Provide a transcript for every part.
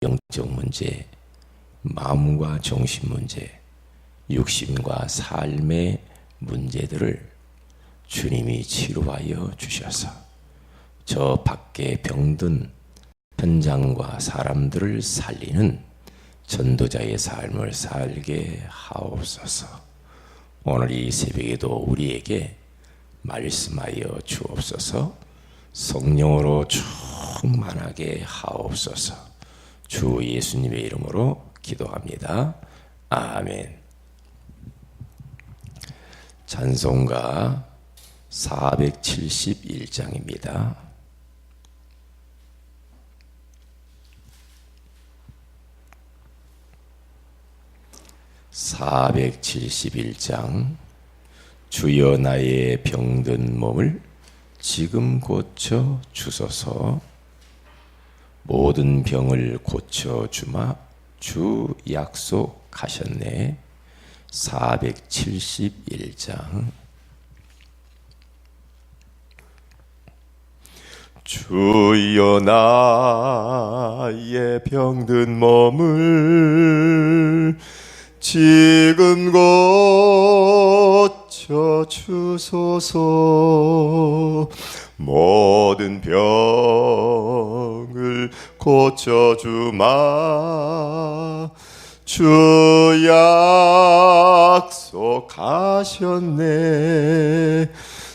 영적 문제, 마음과 정신 문제, 육신과 삶의 문제들을 주님이 치료하여 주셔서 저 밖에 병든 현장과 사람들을 살리는 전도자의 삶을 살게 하옵소서. 오늘 이 새벽에도 우리에게 말씀하여 주옵소서. 성령으로 충만하게 하옵소서. 주 예수님의 이름으로 기도합니다. 아멘. 찬송가 471장입니다. (471장) 주여 나의 병든 몸을 지금 고쳐 주소서. 모든 병을 고쳐 주마 주 약속하셨네. 471장. 주여 나의 병든 몸을 지금 고쳐 주소서. 모든 병을 고쳐 주마 주 약속하셨네.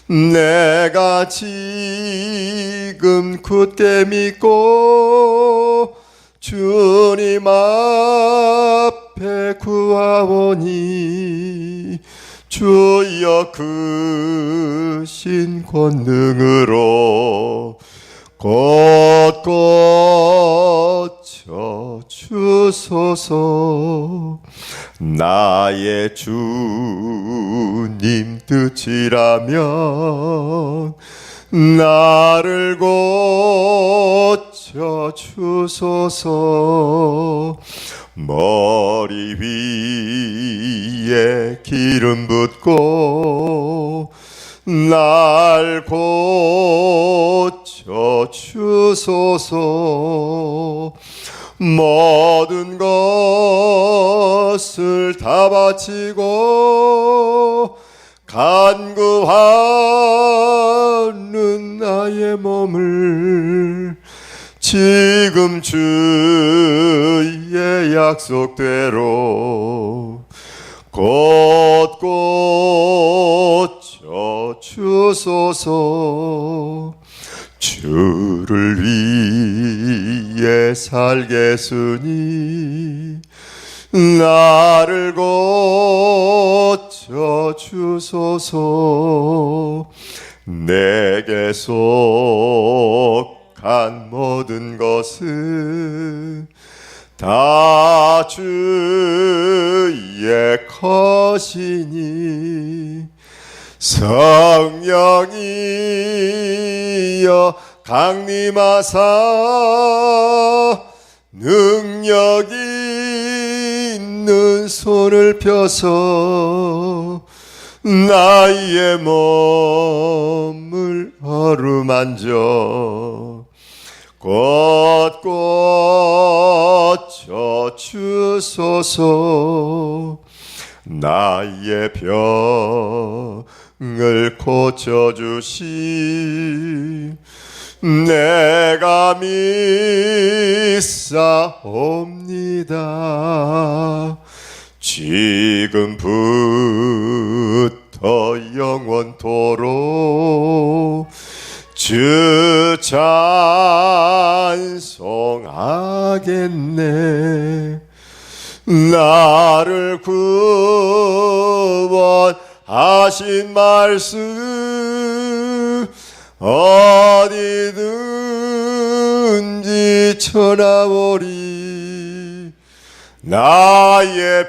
내가 지금 굳게 믿고 주님 앞에 구하오니 주여 크신 권능으로 곧 고쳐 주소서. 나의 주님 뜻이라면 나를 고쳐 주소서. 머리 위에 기름 붓고 날 고쳐 주소서. 모든 것을 다 바치고 간구하는 나의 몸을 지금 주의 약속대로 곧 고쳐 주소서. 주를 위해 살겠으니 나를 고쳐 주소서. 내게 속한 모든 것은 다 주의 것이니 성령이여 강림하사 능력 있는 손을 펴서 나의 몸을 어루만져 곧 고쳐 주소서. 나의 병을 고쳐주시 내가 믿사옵니다. 지금부터 영원토록 주 찬송하겠네. 나를 구원하신 말씀 어디든지 전하오리. 나의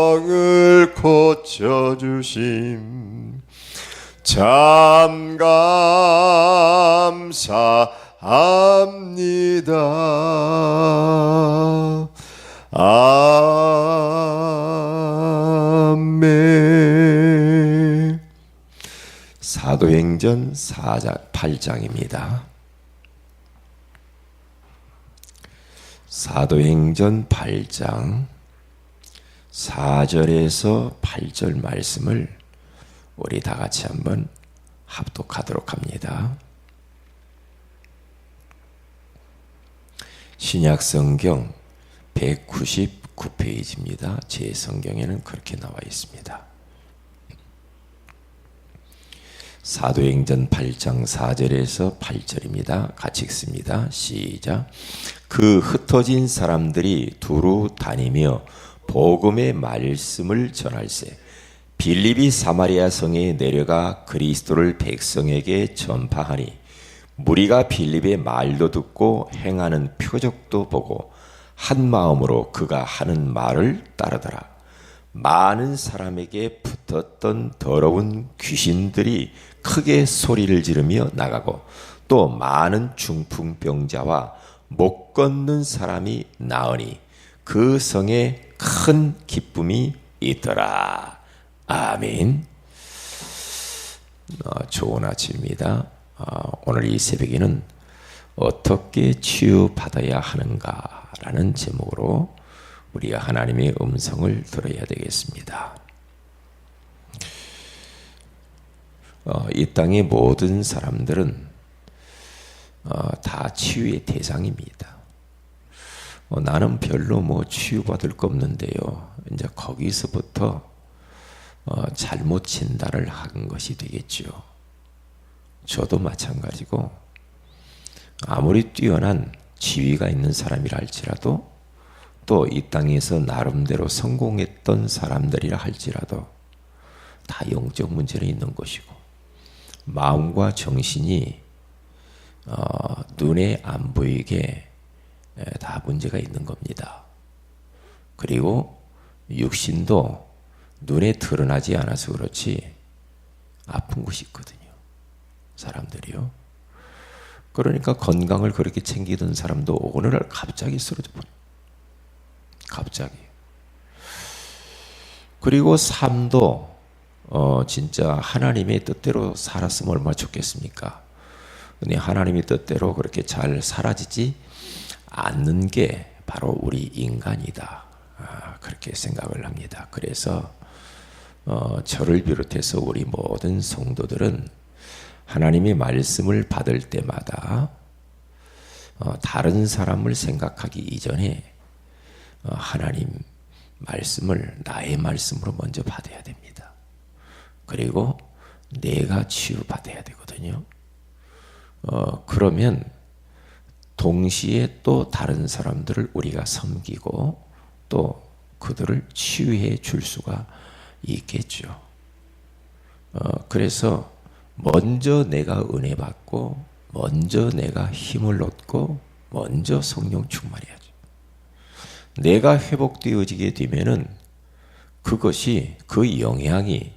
병을 고쳐주심 참 감사합니다. 아멘. 사도행전 8장입니다. 사도행전 8장 4절에서 8절 말씀을 우리 다 같이 한번 합독하도록 합니다. 신약성경 199페이지입니다. 제 성경에는 그렇게 나와 있습니다. 사도행전 8장 4절에서 8절입니다. 같이 읽습니다. 시작. 그 흩어진 사람들이 두루 다니며 복음의 말씀을 전할세 빌립이 사마리아 성에 내려가 그리스도를 백성에게 전파하니 무리가 빌립의 말도 듣고 행하는 표적도 보고 한 마음으로 그가 하는 말을 따르더라. 많은 사람에게 붙었던 더러운 귀신들이 크게 소리를 지르며 나가고 또 많은 중풍병자와 못 걷는 사람이 나으니 그 성에 큰 기쁨이 있더라. 아멘. 좋은 아침입니다. 오늘 이 새벽에는 어떻게 치유받아야 하는가라는 제목으로 우리가 하나님의 음성을 들어야 되겠습니다. 이 땅의 모든 사람들은 다 치유의 대상입니다. 나는 별로 치유받을 거 없는데요. 이제 거기서부터 잘못 진단을 한 것이 되겠죠. 저도 마찬가지고 아무리 뛰어난 지위가 있는 사람이라 할지라도 또 이 땅에서 나름대로 성공했던 사람들이라 할지라도 다 영적 문제는 있는 것이고 마음과 정신이 눈에 안 보이게 다 문제가 있는 겁니다. 그리고 육신도 눈에 드러나지 않아서 그렇지 아픈 곳이 있거든요. 사람들이요. 그러니까 건강을 그렇게 챙기던 사람도 오늘날 갑자기 쓰러져 버려요. 갑자기. 그리고 삶도 진짜 하나님의 뜻대로 살았으면 얼마나 좋겠습니까? 근데 하나님의 뜻대로 그렇게 잘 사라지지 않는 게 바로 우리 인간이다. 그렇게 생각을 합니다. 그래서 저를 비롯해서 우리 모든 성도들은 하나님의 말씀을 받을 때마다 다른 사람을 생각하기 이전에 하나님 말씀을 나의 말씀으로 먼저 받아야 됩니다. 그리고 내가 치유받아야 되거든요. 그러면 동시에 또 다른 사람들을 우리가 섬기고 또 그들을 치유해 줄 수가 있겠죠. 그래서 먼저 내가 은혜 받고 먼저 내가 힘을 얻고 먼저 성령 충만해야죠. 내가 회복되어지게 되면은 그것이 그 영향이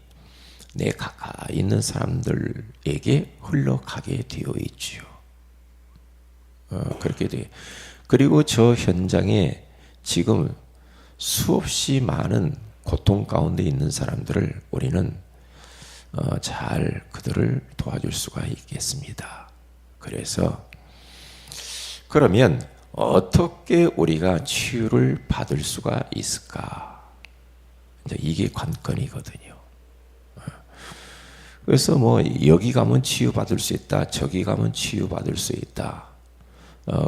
내 가까이 있는 사람들에게 흘러가게 되어 있지요. 그렇게 돼. 그리고 저 현장에 지금 수없이 많은 고통 가운데 있는 사람들을 우리는 잘 그들을 도와줄 수가 있겠습니다. 그래서 그러면 어떻게 우리가 치유를 받을 수가 있을까? 이제 이게 관건이거든요. 그래서 여기 가면 치유받을 수 있다, 저기 가면 치유받을 수 있다.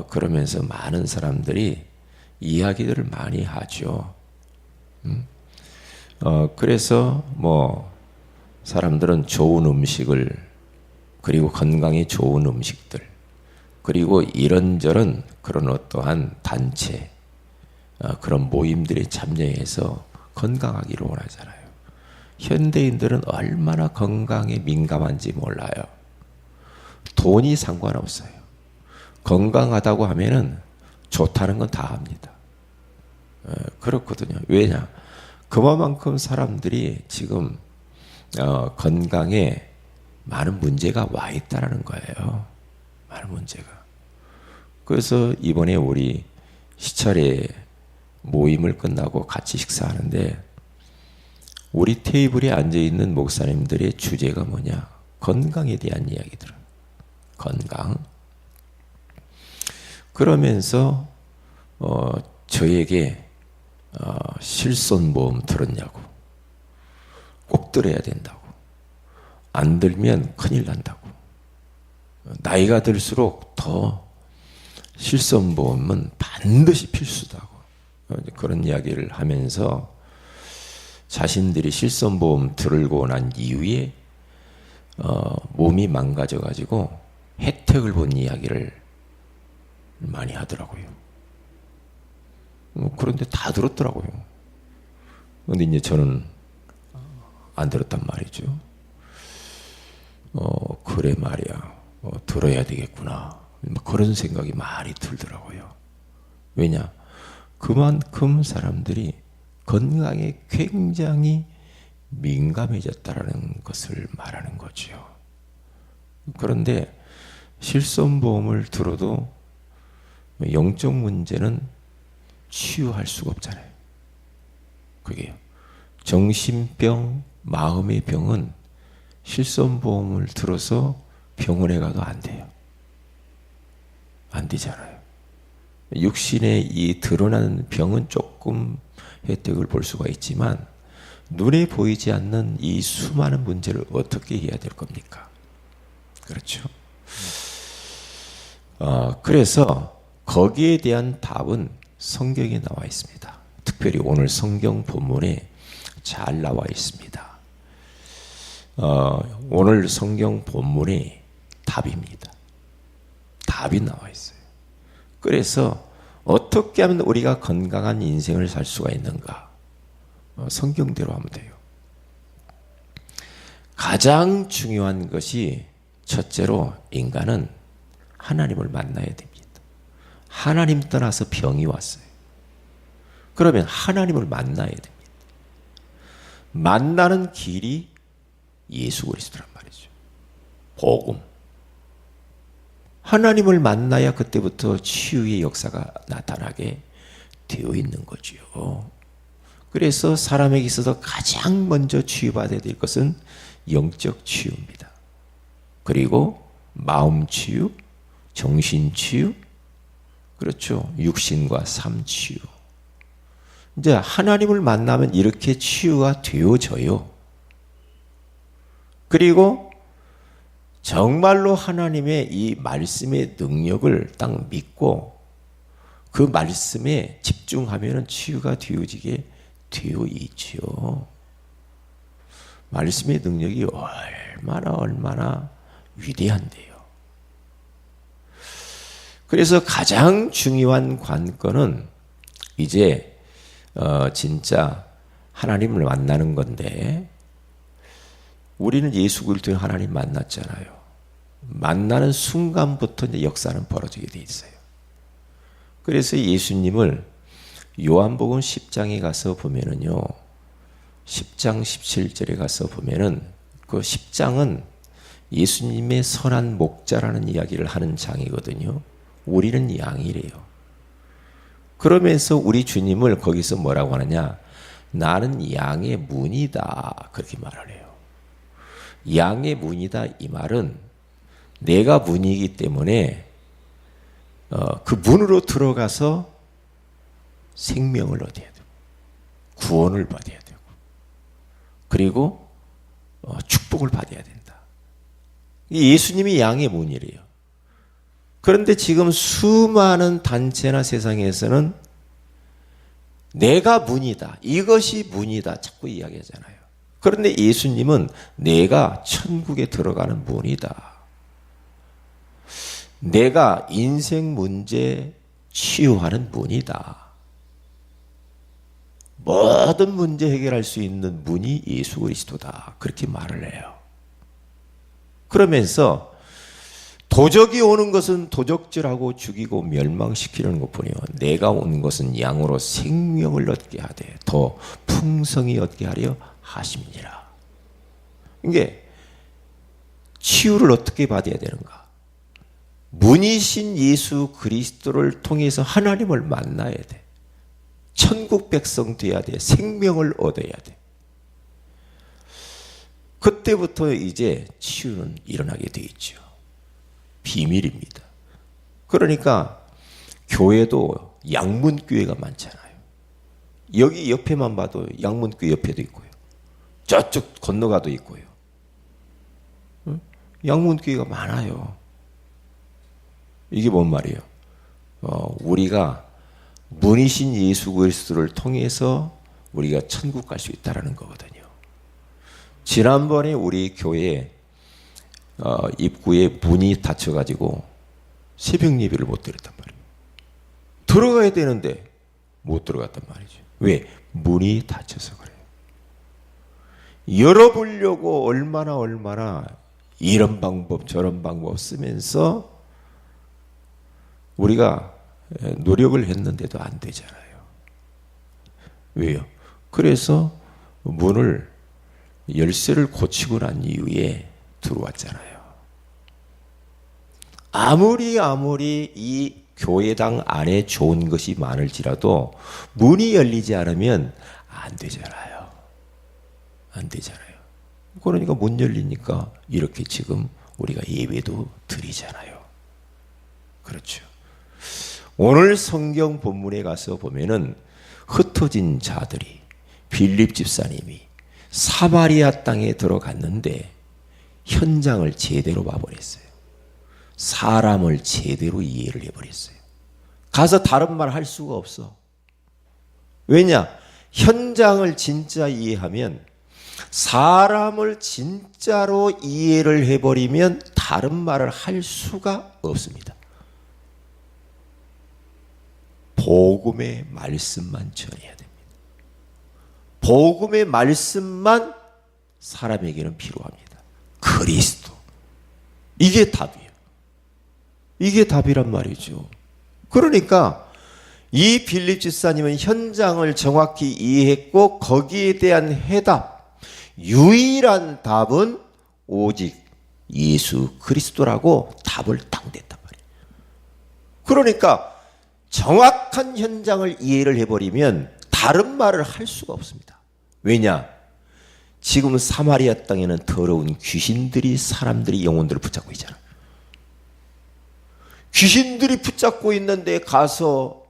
그러면서 많은 사람들이 이야기들을 많이 하죠. 그래서 사람들은 좋은 음식을 그리고 건강에 좋은 음식들 그리고 이런저런 그런 어떠한 단체 그런 모임들에 참여해서 건강하기를 원하잖아요. 현대인들은 얼마나 건강에 민감한지 몰라요. 돈이 상관없어요. 건강하다고 하면은 좋다는 건 다 합니다. 그렇거든요. 왜냐? 그만큼 사람들이 지금 건강에 많은 문제가 와 있다라는 거예요. 많은 문제가. 그래서 이번에 우리 시찰에 모임을 끝나고 같이 식사하는데 우리 테이블에 앉아있는 목사님들의 주제가 뭐냐? 건강에 대한 이야기들. 건강. 그러면서 저에게 실손보험 들었냐고, 꼭 들어야 된다고, 안 들면 큰일 난다고, 나이가 들수록 더 실손보험은 반드시 필수다고 그런 이야기를 하면서 자신들이 실손보험 들고 난 이후에 몸이 망가져가지고 혜택을 본 이야기를 많이 하더라고요. 그런데 다 들었더라고요. 근데 이제 저는 안 들었단 말이죠. 그래 말이야. 들어야 되겠구나. 그런 생각이 많이 들더라고요. 왜냐? 그만큼 사람들이 건강에 굉장히 민감해졌다라는 것을 말하는 거죠. 그런데 실손보험을 들어도 영적 문제는 치유할 수가 없잖아요. 그게요. 정신병, 마음의 병은 실손보험을 들어서 병원에 가도 안 돼요. 안 되잖아요. 육신의 이 드러나는 병은 조금 혜택을 볼 수가 있지만 눈에 보이지 않는 이 수많은 문제를 어떻게 해야 될 겁니까? 그렇죠. 그래서 거기에 대한 답은 성경에 나와 있습니다. 특별히 오늘 성경 본문에 잘 나와 있습니다. 오늘 성경 본문이 답입니다. 답이 나와 있어요. 그래서 어떻게 하면 우리가 건강한 인생을 살 수가 있는가? 성경대로 하면 돼요. 가장 중요한 것이 첫째로 인간은 하나님을 만나야 됩니다. 하나님 떠나서 병이 왔어요. 그러면 하나님을 만나야 됩니다. 만나는 길이 예수 그리스도란 말이죠. 복음. 하나님을 만나야 그때부터 치유의 역사가 나타나게 되어 있는 거지요. 그래서 사람에게 있어서 가장 먼저 치유받아야 될 것은 영적 치유입니다. 그리고 마음 치유, 정신 치유, 그렇죠. 육신과 삶 치유. 이제 하나님을 만나면 이렇게 치유가 되어져요. 그리고 정말로 하나님의 이 말씀의 능력을 딱 믿고 그 말씀에 집중하면 치유가 되어지게 되어 있지요. 말씀의 능력이 얼마나 위대한데요. 그래서 가장 중요한 관건은 이제 진짜 하나님을 만나는 건데 우리는 예수 그리스도의 하나님 만났잖아요. 만나는 순간부터 이제 역사는 벌어지게 돼 있어요. 그래서 예수님을 요한복음 10장에 가서 보면은요. 10장 17절에 가서 보면은 그 10장은 예수님의 선한 목자라는 이야기를 하는 장이거든요. 우리는 양이래요. 그러면서 우리 주님을 거기서 뭐라고 하느냐? 나는 양의 문이다. 그렇게 말을 해요. 양의 문이다 이 말은 내가 문이기 때문에 그 문으로 들어가서 생명을 얻어야 되고 구원을 받아야 되고 그리고 축복을 받아야 된다. 예수님이 양의 문이래요. 그런데 지금 수많은 단체나 세상에서는 내가 문이다. 이것이 문이다. 자꾸 이야기하잖아요. 그런데 예수님은 내가 천국에 들어가는 문이다. 내가 인생 문제 치유하는 문이다. 모든 문제 해결할 수 있는 문이 예수 그리스도다. 그렇게 말을 해요. 그러면서 도적이 오는 것은 도적질하고 죽이고 멸망시키는 것뿐이요. 내가 온 것은 양으로 생명을 얻게 하되 더 풍성히 얻게 하려 하심이니라. 이게 치유를 어떻게 받아야 되는가? 문이신 예수 그리스도를 통해서 하나님을 만나야 돼. 천국 백성 돼야 돼. 생명을 얻어야 돼. 그때부터 이제 치유는 일어나게 돼 있죠. 비밀입니다. 그러니까 교회도 양문교회가 많잖아요. 여기 옆에만 봐도 양문교회 옆에도 있고요. 저쪽 건너가도 있고요. 양문교회가 많아요. 이게 뭔 말이에요? 우리가 문이신 예수 그리스도를 통해서 우리가 천국 갈 수 있다라는 거거든요. 지난번에 우리 교회 입구에 문이 닫혀가지고 새벽 예배를 못 드렸단 말이에요. 들어가야 되는데 못 들어갔단 말이죠. 왜? 문이 닫혀서 그래요. 열어보려고 얼마나 이런 방법 저런 방법 쓰면서 우리가 노력을 했는데도 안 되잖아요. 왜요? 그래서 문을 열쇠를 고치고 난 이후에 들어왔잖아요. 아무리 이 교회당 안에 좋은 것이 많을지라도 문이 열리지 않으면 안 되잖아요. 안 되잖아요. 그러니까 문 열리니까 이렇게 지금 우리가 예배도 드리잖아요. 그렇죠. 오늘 성경 본문에 가서 보면은 흩어진 자들이 빌립 집사님이 사마리아 땅에 들어갔는데 현장을 제대로 봐버렸어요. 사람을 제대로 이해를 해버렸어요. 가서 다른 말 할 수가 없어. 왜냐? 현장을 진짜 이해하면, 사람을 진짜로 이해를 해버리면 다른 말을 할 수가 없습니다. 복음의 말씀만 전해야 됩니다. 복음의 말씀만 사람에게는 필요합니다. 그리스도. 이게 답이에요. 이게 답이란 말이죠. 그러니까 이 빌립 집사님은 현장을 정확히 이해했고 거기에 대한 해답, 유일한 답은 오직 예수 그리스도라고 답을 딱 냈단 말이에요. 그러니까 정확한 현장을 이해를 해버리면 다른 말을 할 수가 없습니다. 왜냐? 지금 사마리아 땅에는 더러운 귀신들이 사람들이 영혼들을 붙잡고 있잖아요. 귀신들이 붙잡고 있는데 가서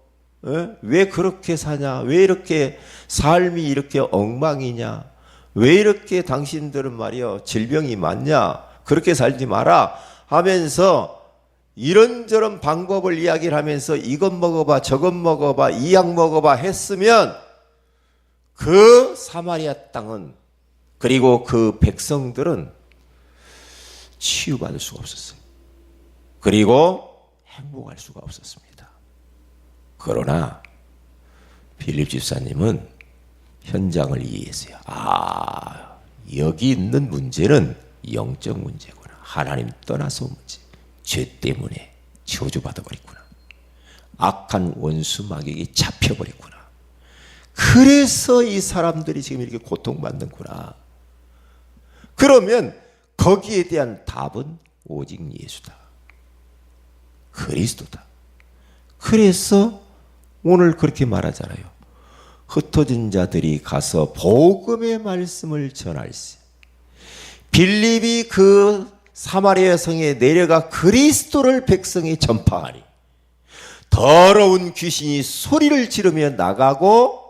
왜 그렇게 사냐? 왜 이렇게 삶이 이렇게 엉망이냐? 왜 이렇게 당신들은 말이요 질병이 많냐? 그렇게 살지 마라 하면서 이런저런 방법을 이야기를 하면서 이것 먹어봐 저것 먹어봐 이 약 먹어봐 했으면 그 사마리아 땅은, 그리고 그 백성들은 치유받을 수가 없었어요. 그리고 행복할 수가 없었습니다. 그러나 빌립 집사님은 현장을 이해했어요. 아, 여기 있는 문제는 영적 문제구나. 하나님 떠나서 문제. 죄 때문에 저주받아버렸구나. 악한 원수 마귀에게 잡혀버렸구나. 그래서 이 사람들이 지금 이렇게 고통받는구나. 그러면 거기에 대한 답은 오직 예수다. 그리스도다. 그래서 오늘 그렇게 말하잖아요. 흩어진 자들이 가서 복음의 말씀을 전할세. 빌립이 그 사마리아 성에 내려가 그리스도를 백성에 전파하니 더러운 귀신이 소리를 지르며 나가고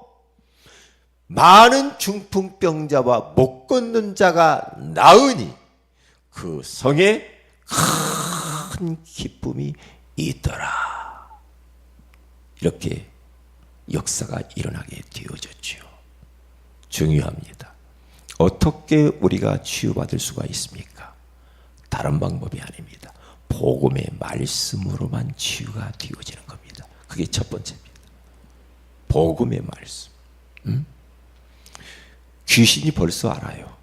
많은 중풍병자와 못 걷는 자가 나으니 그 성에 큰 기쁨이 있더라. 이렇게 역사가 일어나게 되어졌죠. 중요합니다. 어떻게 우리가 치유받을 수가 있습니까? 다른 방법이 아닙니다. 복음의 말씀으로만 치유가 되어지는 겁니다. 그게 첫 번째입니다. 복음의 말씀. 귀신이 벌써 알아요.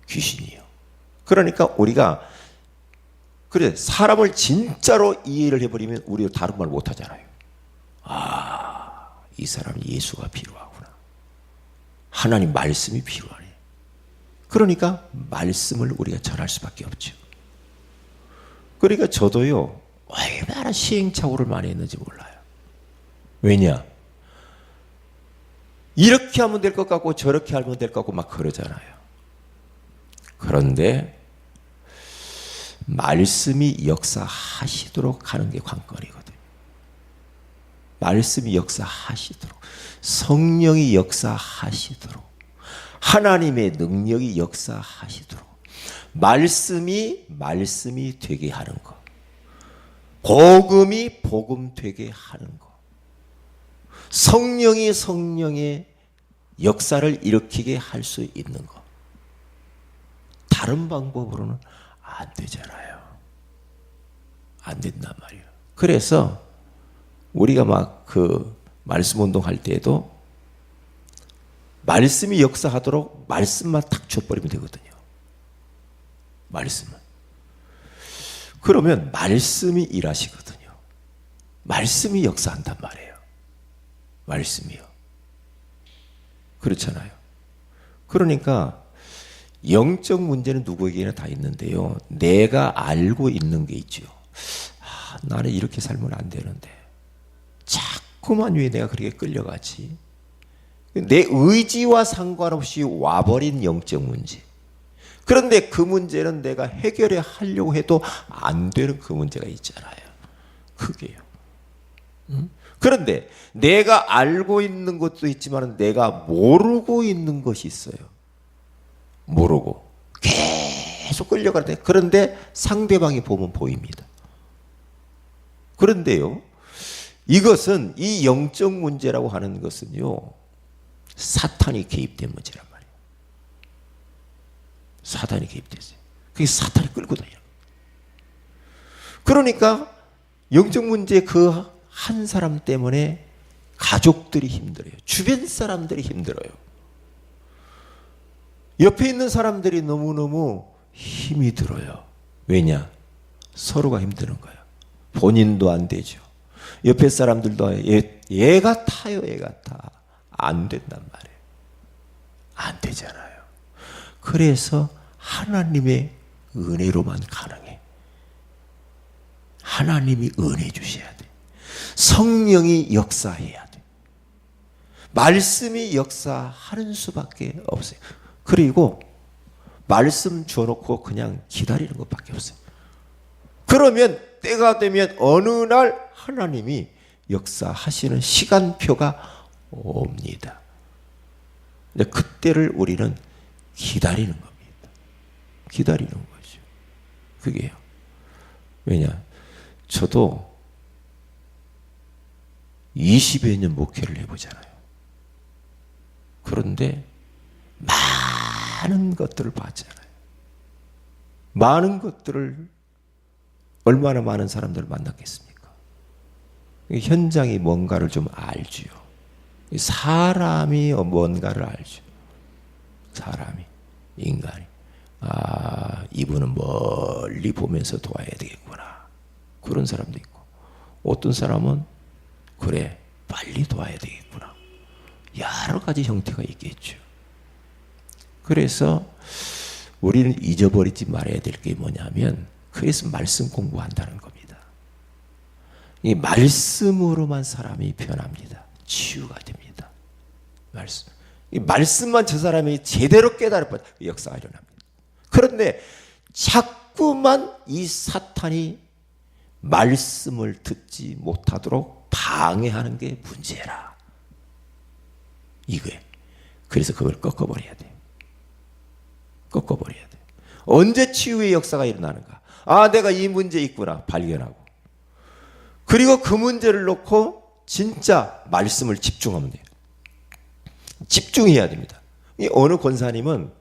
귀신이요. 그러니까 우리가 그래 사람을 진짜로 이해를 해버리면 우리도 다른 말 못하잖아요. 아, 이 사람은 예수가 필요하구나. 하나님 말씀이 필요하네. 그러니까 말씀을 우리가 전할 수밖에 없죠. 그러니까 저도요 얼마나 시행착오를 많이 했는지 몰라요. 왜냐? 이렇게 하면 될 것 같고 저렇게 하면 될 것 같고 막 그러잖아요. 그런데 말씀이 역사하시도록 하는 게 관건이거든요. 말씀이 역사하시도록, 성령이 역사하시도록, 하나님의 능력이 역사하시도록, 말씀이 되게 하는 것, 복음이 복음 되게 하는 것, 성령이 성령의 역사를 일으키게 할 수 있는 것. 다른 방법으로는 안 되잖아요. 안 된단 말이에요. 그래서 우리가 막 그 말씀 운동할 때에도 말씀이 역사하도록 말씀만 탁 줘버리면 되거든요. 말씀은. 그러면 말씀이 일하시거든요. 말씀이 역사한단 말이에요. 말씀이요. 그렇잖아요. 그러니까 영적 문제는 누구에게나 다 있는데요. 내가 알고 있는 게 있죠. 나는 이렇게 살면 안 되는데 자꾸만 왜 내가 그렇게 끌려가지? 내 의지와 상관없이 와버린 영적 문제. 그런데 그 문제는 내가 해결해 하려고 해도 안 되는 그 문제가 있잖아요. 그게요. 그런데 내가 알고 있는 것도 있지만 내가 모르고 있는 것이 있어요. 모르고 계속 끌려가는데, 그런데 상대방이 보면 보입니다. 그런데요, 이것은 이 영적 문제라고 하는 것은요, 사탄이 개입된 문제란 말이에요. 사탄이 개입됐어요. 그게 사탄이 끌고 다녀요. 그러니까 영적 문제 그 한 사람 때문에 가족들이 힘들어요. 주변 사람들이 힘들어요. 옆에 있는 사람들이 너무너무 힘이 들어요. 왜냐? 서로가 힘드는 거예요. 본인도 안 되죠. 옆에 사람들도 얘가 타요, 얘가 타. 안 된단 말이에요. 안 되잖아요. 그래서 하나님의 은혜로만 가능해. 하나님이 은혜 주셔야 돼. 성령이 역사해야 돼. 말씀이 역사하는 수밖에 없어요. 그리고 말씀 줘놓고 그냥 기다리는 것밖에 없어요. 그러면 때가 되면 어느 날 하나님이 역사하시는 시간표가 옵니다. 근데 그때를 우리는 기다리는 겁니다. 기다리는 거죠. 그게요. 왜냐? 저도 20여 년 목회를 해보잖아요. 그런데 많은 것들을 봤잖아요. 많은 것들을 얼마나 많은 사람들을 만났겠습니까? 현장이 뭔가를 좀 알지요. 사람이 뭔가를 알죠. 사람이, 인간이. 이분은 멀리 보면서 도와야 되겠구나. 그런 사람도 있고, 어떤 사람은 그래, 빨리 도와야 되겠구나. 여러 가지 형태가 있겠죠. 그래서 우리는 잊어버리지 말아야 될 게 뭐냐면, 그래서 말씀 공부한다는 겁니다. 이 말씀으로만 사람이 변합니다. 치유가 됩니다. 말씀. 이 말씀만 저 사람이 제대로 깨달을 뻔 역사가 일어납니다. 그런데 자꾸만 이 사탄이 말씀을 듣지 못하도록 방해하는 게 문제라. 이거예요. 그래서 그걸 꺾어버려야 돼요. 꺾어버려야 돼요. 언제 치유의 역사가 일어나는가? 내가 이 문제 있구나 발견하고, 그리고 그 문제를 놓고 진짜 말씀을 집중하면 돼요. 집중해야 됩니다. 이 어느 권사님은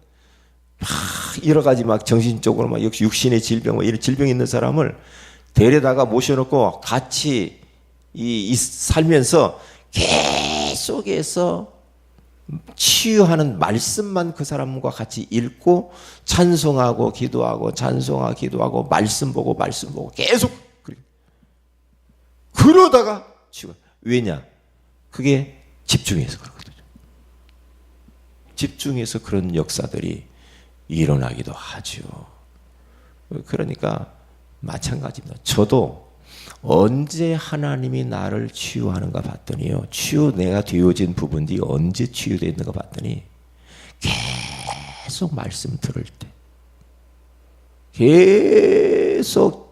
여러 가지 막 정신적으로 막 역시 육신의 질병, 뭐 이런 질병이 있는 사람을 데려다가 모셔놓고 같이 살면서 계속해서 치유하는 말씀만 그 사람과 같이 읽고 찬송하고 기도하고 찬송하고 기도하고 말씀 보고 계속 그러다가 치유. 왜냐? 그게 집중해서 그렇거든요. 집중해서 그런 역사들이 일어나기도 하죠. 그러니까 마찬가지입니다. 저도 언제 하나님이 나를 치유하는가 봤더니요, 내가 되어진 부분들이 언제 치유되는가 봤더니 계속 말씀 들을 때, 계속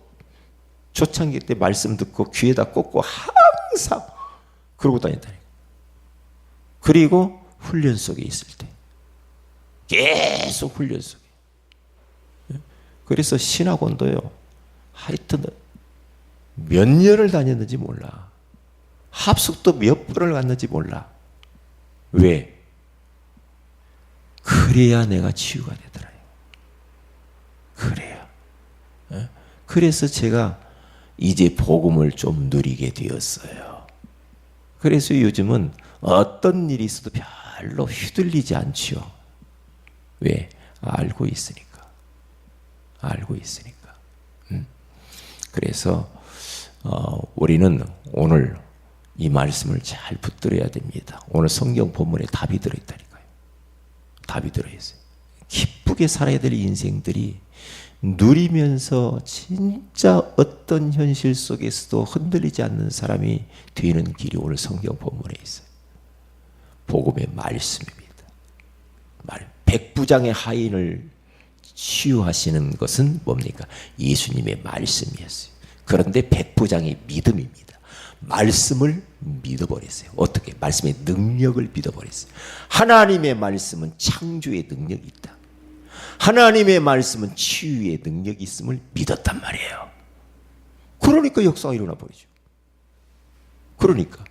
초창기 때 말씀 듣고 귀에다 꽂고 항상 그러고 다닌다니까. 그리고 훈련 속에 있을 때 계속 훈련 속에. 그래서 신학원도요, 하여튼 몇 년을 다녔는지 몰라. 합숙도 몇 번을 갔는지 몰라. 왜? 그래야 내가 치유가 되더라요. 그래야. 그래서 제가 이제 복음을 좀 누리게 되었어요. 그래서 요즘은 어떤 일이 있어도 별로 휘둘리지 않지요. 왜? 알고 있으니까. 알고 있으니까. 그래서 우리는 오늘 이 말씀을 잘 붙들어야 됩니다. 오늘 성경 본문에 답이 들어있다니까요. 답이 들어있어요. 기쁘게 살아야 될 인생들이 누리면서 진짜 어떤 현실 속에서도 흔들리지 않는 사람이 되는 길이 오늘 성경 본문에 있어요. 복음의 말씀입니다. 백부장의 하인을 치유하시는 것은 뭡니까? 예수님의 말씀이었어요. 그런데 백부장의 믿음입니다. 말씀을 믿어버렸어요. 어떻게? 말씀의 능력을 믿어버렸어요. 하나님의 말씀은 창조의 능력이 있다. 하나님의 말씀은 치유의 능력이 있음을 믿었단 말이에요. 그러니까 역사가 일어나 버리죠. 그러니까.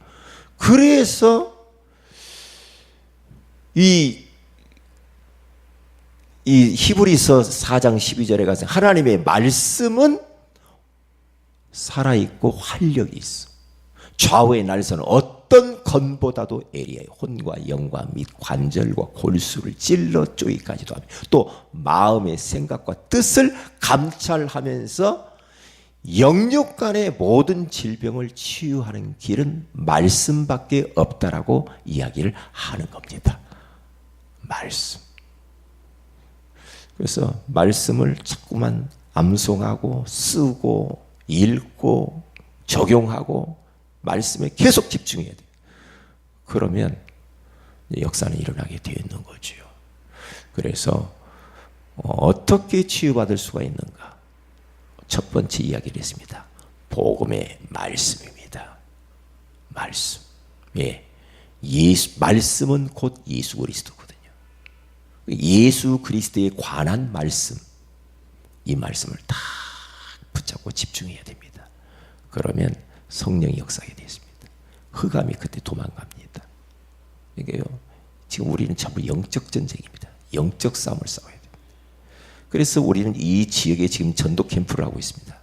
그래서 이 히브리서 4장 12절에 가서 하나님의 말씀은 살아있고 활력이 있어. 좌우의 날선 어떤 건보다도 예리해요. 혼과 영과 및 관절과 골수를 찔러 쪼기까지도 하며 또 마음의 생각과 뜻을 감찰하면서 영육 간의 모든 질병을 치유하는 길은 말씀밖에 없다라고 이야기를 하는 겁니다. 말씀. 그래서 말씀을 자꾸만 암송하고 쓰고 읽고 적용하고 말씀에 계속 집중해야 돼요. 그러면 역사는 일어나게 되어 있는 거죠. 그래서 어떻게 치유받을 수가 있는가? 첫 번째 이야기를 했습니다. 복음의 말씀입니다. 말씀. 예. 말씀은 곧 예수 그리스도거든요. 예수 그리스도에 관한 말씀. 이 말씀을 다 붙잡고 집중해야 됩니다. 그러면 성령이 역사하게 되었습니다. 흑암이 그때 도망갑니다. 이게요. 지금 우리는 전부 영적 전쟁입니다. 영적 싸움을 싸워야 됩니다. 그래서 우리는 이 지역에 지금 전도 캠프를 하고 있습니다.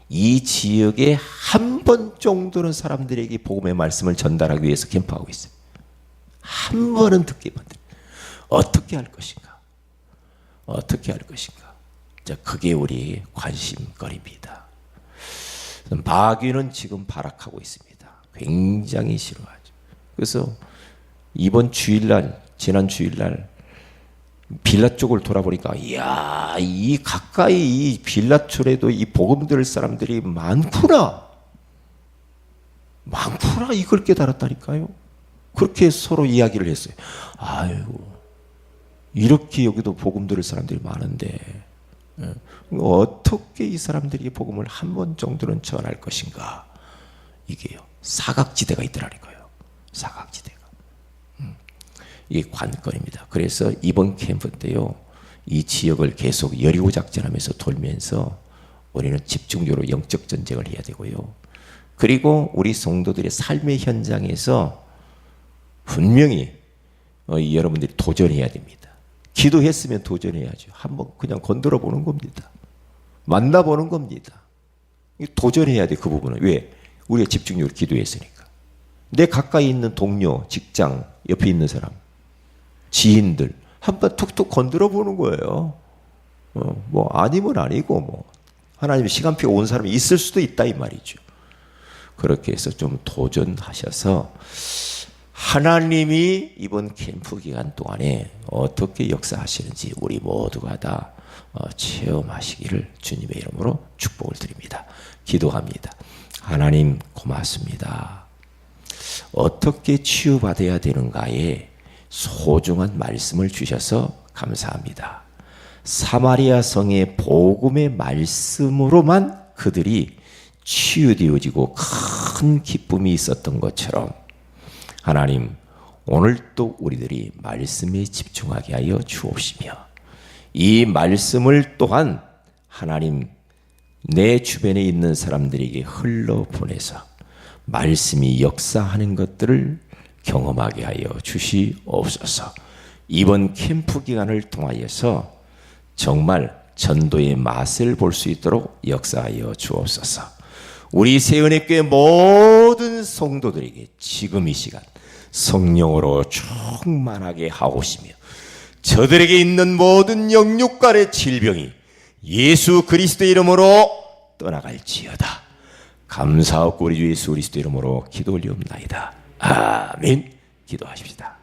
이 지역에 한 번 정도는 사람들에게 복음의 말씀을 전달하기 위해서 캠프하고 있어요. 한 번은 듣게 만들. 어떻게 할 것인가? 어떻게 할 것인가? 자, 그게 우리의 관심거리입니다. 마귀는 지금 발악하고 있습니다. 굉장히 싫어하죠. 그래서 이번 주일날, 지난 주일날 빌라 쪽을 돌아보니까 이야, 이 가까이 이 빌라촌에도 이 복음 들을 사람들이 많구나. 많구나 이걸 깨달았다니까요. 그렇게 서로 이야기를 했어요. 아이고, 이렇게 여기도 복음 들을 사람들이 많은데 어떻게 이 사람들이 복음을 한 번 정도는 전할 것인가? 이게요, 사각지대가 있더라니까요. 사각지대가. 이게 관건입니다. 그래서 이번 캠프 때요, 이 지역을 계속 여리고 작전하면서 돌면서 우리는 집중적으로 영적 전쟁을 해야 되고요. 그리고 우리 성도들의 삶의 현장에서 분명히 여러분들이 도전해야 됩니다. 기도했으면 도전해야죠. 한번 그냥 건드려 보는 겁니다. 만나보는 겁니다. 도전해야 돼, 그 부분은. 왜? 우리가 집중적으로 기도했으니까. 내 가까이 있는 동료, 직장, 옆에 있는 사람, 지인들 한번 툭툭 건드려 보는 거예요. 뭐 아니면 아니고 뭐 하나님 시간표가 온 사람이 있을 수도 있다 이 말이죠. 그렇게 해서 좀 도전하셔서 하나님이 이번 캠프 기간 동안에 어떻게 역사하시는지 우리 모두가 다 체험하시기를 주님의 이름으로 축복을 드립니다. 기도합니다. 하나님 고맙습니다. 어떻게 치유받아야 되는가에 소중한 말씀을 주셔서 감사합니다. 사마리아 성의 복음의 말씀으로만 그들이 치유되어지고 큰 기쁨이 있었던 것처럼 하나님, 오늘 또 우리들이 말씀에 집중하게 하여 주옵시며 이 말씀을 또한 하나님 내 주변에 있는 사람들에게 흘러보내서 말씀이 역사하는 것들을 경험하게 하여 주시옵소서. 이번 캠프 기간을 통하여서 정말 전도의 맛을 볼 수 있도록 역사하여 주옵소서. 우리 새은혜교회 모든 성도들에게 지금 이 시간 성령으로 충만하게 하옵시며 저들에게 있는 모든 영육간의 질병이 예수 그리스도의 이름으로 떠나갈지어다. 감사하고 우리 주 예수 그리스도 이름으로 기도 올리옵나이다. 아멘. 기도하십시다.